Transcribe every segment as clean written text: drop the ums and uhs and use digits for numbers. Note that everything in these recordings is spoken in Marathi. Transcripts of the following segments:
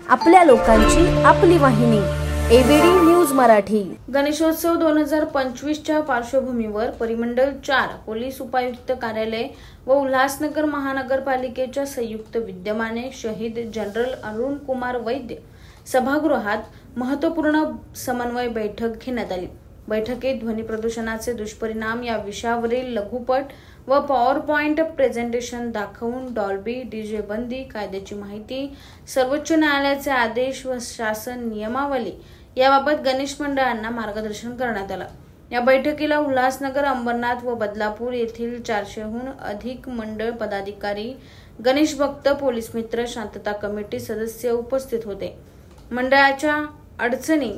आपल्या लोकांची आपली वाहिनी एबीडी न्यूज मराठी। गणेशोत्सव 2025च्या पार्श्वभूमीवर परिमंडल 4 पोलीस उपायुक्त कार्यालय व उल्हासनगर महानगरपालिकेच्या संयुक्त विद्यमाने शहीद जनरल अरुण कुमार वैद्य सभागृहात महत्त्वपूर्ण समन्वय बैठक घेण्यात आली। बैठकीत ध्वनी प्रदूषणाचे दुष्परिणाम या विषयावरील लघुपट व पॉवर पॉइंट प्रेझेंटेशन दाखवून डॉल्बी डीजे बंदी, कायद्याची माहिती, सर्वोच्च न्यायालयाचे आदेश व शासन नियमावली याबाबत गणेश मंडळांना मार्गदर्शन करण्यात आलं। या बैठकीला उल्हासनगर, अंबरनाथ व बदलापूर येथील 400हून अधिक मंडळ पदाधिकारी, गणेश भक्त, पोलीस मित्र, शांतता कमिटी सदस्य उपस्थित होते। मंडळाच्या अडचणी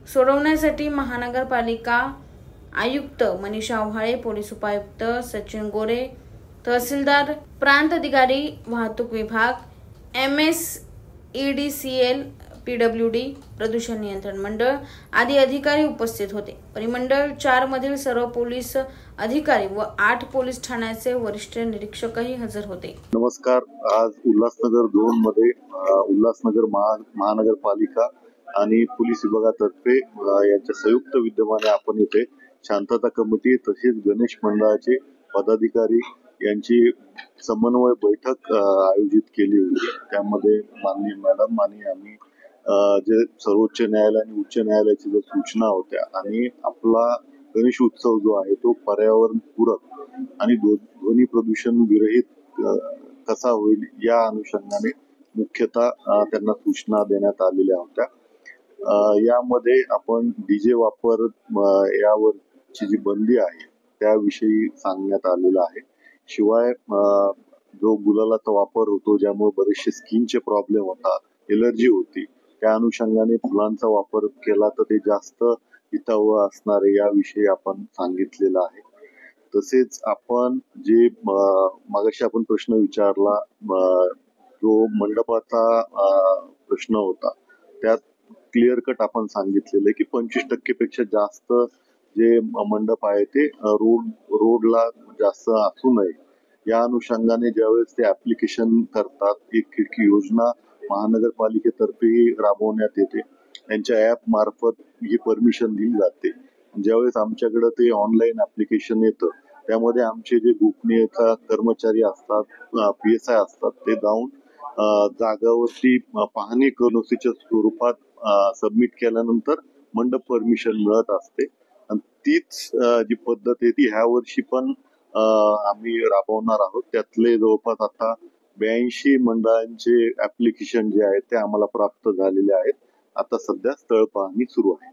सोडवण्यासाठी महानगरपालिका आयुक्त मनीषा आव्हाळे, पोलीस उपायुक्त सचिन गोरे, तहसीलदार, प्रांत अधिकारी, वाहतूक विभाग, MSEDCL, PWD, प्रदूषण नियंत्रण मंडळ आदी अधिकारी उपस्थित होते। परिमंडळ 4 मधील सर्व पोलीस अधिकारी व 8 पोलीस ठाण्याचे वरिष्ठ निरीक्षकही हजर होते। नमस्कार। आज उल्हासनगर 2 मध्ये उल्हासनगर महानगरपालिका आणि पोलीस विभागातर्फे यांच्या संयुक्त विद्यमाने आपण इथे शांतता कमिटी तसेच गणेश मंडळाचे पदाधिकारी यांची समन्वय बैठक आयोजित केली होती। त्यामध्ये माननीय मॅडम आणि आम्ही जे सर्वोच्च न्यायालय आणि उच्च न्यायालयाच्या ज्या सूचना होत्या आणि आपला गणेश उत्सव जो आहे तो पर्यावरण पूरक आणि ध्वनी प्रदूषण विरहित कसा होईल या अनुषंगाने मुख्यतः त्यांना सूचना देण्यात आलेल्या होत्या। यामध्ये आपण डीजे वापर यावरची जी बंदी आहे त्याविषयी सांगण्यात आलेलं आहे। शिवाय जो गुलालाचा वापर होतो ज्यामुळे बरेचसे स्किनचे प्रॉब्लेम होतात, एलर्जी होती, त्या अनुषंगाने फुलांचा वापर केला तर ते जास्त हितावह असणार आहे याविषयी आपण सांगितलेलं आहे। तसेच आपण जे मागाशी आपण प्रश्न विचारला जो मंडपाचा प्रश्न होता त्यात क्लिअर कट आपण सांगितलेलं आहे की 25% पेक्षा जास्त जे मंडप आहे ते रोडला जास्त असू नये। या अनुषंगाने ज्यावेळेस ते ऍप्लिकेशन करतात, एक खिडकी योजना महानगरपालिकेतर्फे राबवण्यात येते, त्यांच्या ऍप मार्फत ही परमिशन दिली जाते। ज्यावेळेस आमच्याकडे ते ऑनलाईन ऍप्लिकेशन येतं त्यामध्ये आमचे जे गोपनीयता कर्मचारी असतात, PSI असतात, ते जाऊन जागावरती पाहणी करोसीच्या स्वरूपात सबमिट केल्यानंतर मंडप परमिशन मिळत असते। आणि तीच जी पद्धत आहे ती ह्या वर्षी पण आम्ही राबवणार आहोत। त्यातले जवळपास आता 82 मंडळांचे ऍप्लिकेशन जे आहेत ते आम्हाला प्राप्त झालेले आहेत। आता सध्या स्थळ पाहणी सुरू आहे।